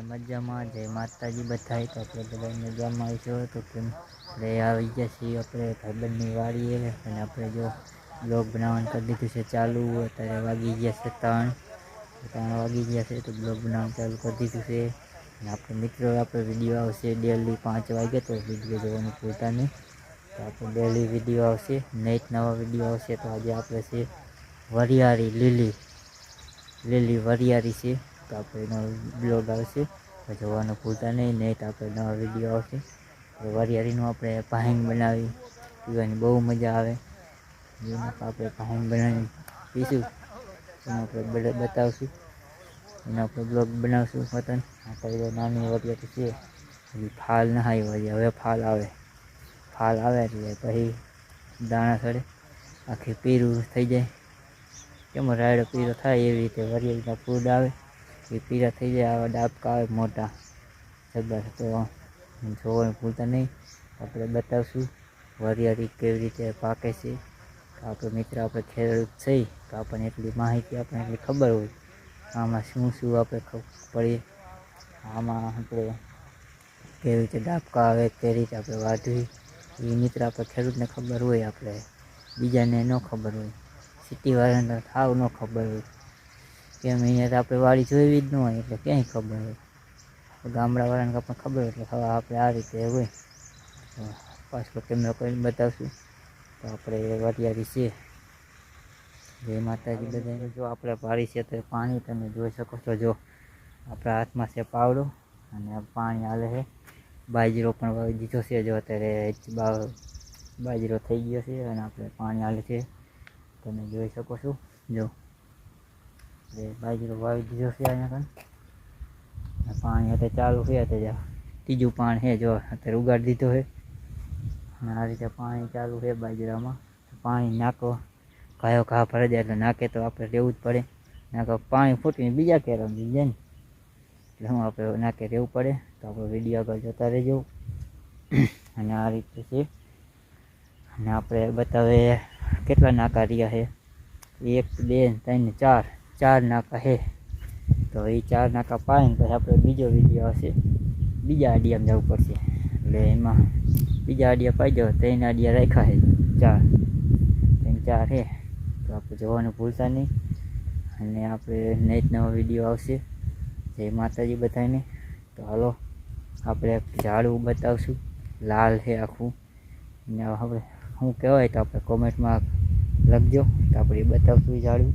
મજામાં. જય માતાજી બધાય. તો આપણે બધા મજામાં આવીશું તો કેમ આપણે આવી ગયા છીએ આપણે ભાઈબંધની વાડીએ અને આપણે જો બ્લોગ બનાવવાનું કરી દીધું છે ચાલુ. અત્યારે વાગી ગયા છે 3 વાગી ગયા છે તો બ્લોગ બનાવવાનું ચાલુ કરી દીધું છે. અને આપણે મિત્રો આપણે વિડીયો આવશે ડેલી 5 વાગે તો વિડીયો જોવાનું ભૂલતા નહીં. તો આપણે ડેલી વિડીયો આવશે, નેટ નવા વિડીયો આવશે. તો આજે આપણે છે વરિયાળી લીલી વરિયાળી છે તો આપણે એનો બ્લોગ આવશે તો જોવાનું ભૂલતા નહીં. નેટ આપણે નવા વિડીયો આવશે. વરિયાળીનું આપણે પાણી બનાવી પીવાની બહુ મજા આવે. જેમાં આપણે પાણી બનાવી પીશું એનું આપણે બતાવશું, એનો આપણે બ્લોગ બનાવશું. વતન આપણે નાની વરિયાળી છે એ ફાલ ના આવ્યો, હવે ફાલ આવે એટલે પછી દાણા સડે આખી પીરું થઈ જાય. કેમ રાયડો પીરો થાય એવી રીતે વરિયાળીના ફૂડ આવે એ પીરા થઈ જાય. આવા ડાબકા આવે મોટા જબર. તો જોવાનું ભૂલતા નહીં. આપણે બતાવશું વરિયાળી કેવી રીતે પાકે છે. આપણે મિત્ર આપણે ખેડૂત છીએ તો આપણને એટલી માહિતી આપણને એટલી ખબર હોય આમાં શું શું આપણે પડીએ. આમાં આપણે કેવી રીતે ડાબકા આવે કેવી રીતે આપણે વાઢવી એ મિત્ર આપણે ખેડૂતને ખબર હોય, આપણે બીજાને ન ખબર હોય. સિટીવાળાને સાવ ન ખબર હોય કેમ અહીંયા તો આપણે વાડી જોઈ જ ન હોય એટલે ક્યાંય ખબર હોય. ગામડાવાળાને આપણને ખબર હોય એટલે હવે આપણે આ રીતે હોય. તો પાછળ કેમેરો કરીને બતાવશું. તો આપણે વરિયાળી છે. જય માતાજી બધાને. જો આપણે પાડી છે તો પાણી તમે જોઈ શકો છો. જો આપણા હાથમાં છે પાવડો અને પાણી હાલે છે. બાજરો પણ વાવી દીધો છે. જો અત્યારે બાજરો થઈ ગયો છે અને આપણે પાણી હાલે છે તમે જોઈ શકો છો. જો બાજરો વાવી દીધો છે અહીંયા પણ પાણી અત્યારે ચાલુ છે. અત્યારે ત્રીજું પાણી છે જો અત્યારે ઉગાડી દીધો છે અને આ રીતે પાણી ચાલુ છે બાજરામાં. પાણી નાખો ઘા ભરાઈ જાય એટલે નાખે તો આપણે રહેવું જ પડે. નાખો પાણી ફૂટીને બીજા કેરામાં જઈ જાય ને એટલે હું આપણે નાખે રહેવું પડે. તો આપણે વિડીયો આગળ જોતા રહેજો. અને આ રીતે છે અને આપણે બતાવે કેટલા નાકા રહ્યા છે. 1 2 3 4 નાકા છે. તો એ 4 નાકા પાડીને પછી આપણે બીજો વિડીયો આવશે. બીજા આડિયામાં જવું પડશે એટલે એમાં બીજા આડિયા પાઈ જાવ. 3 આડિયા રાખ્યા છે, 4 છે. તો આપણે જોવાનું ભૂલતા નહીં. અને આપણે નેટ નવો વિડીયો આવશે. જય માતાજી બધાને. તો હાલો આપણે ઝાડવું બતાવશું. લાલ છે આખું ને આપણે શું કહેવાય તો આપણે કોમેન્ટમાં લખજો તો આપણે બતાવશું ઝાડવું.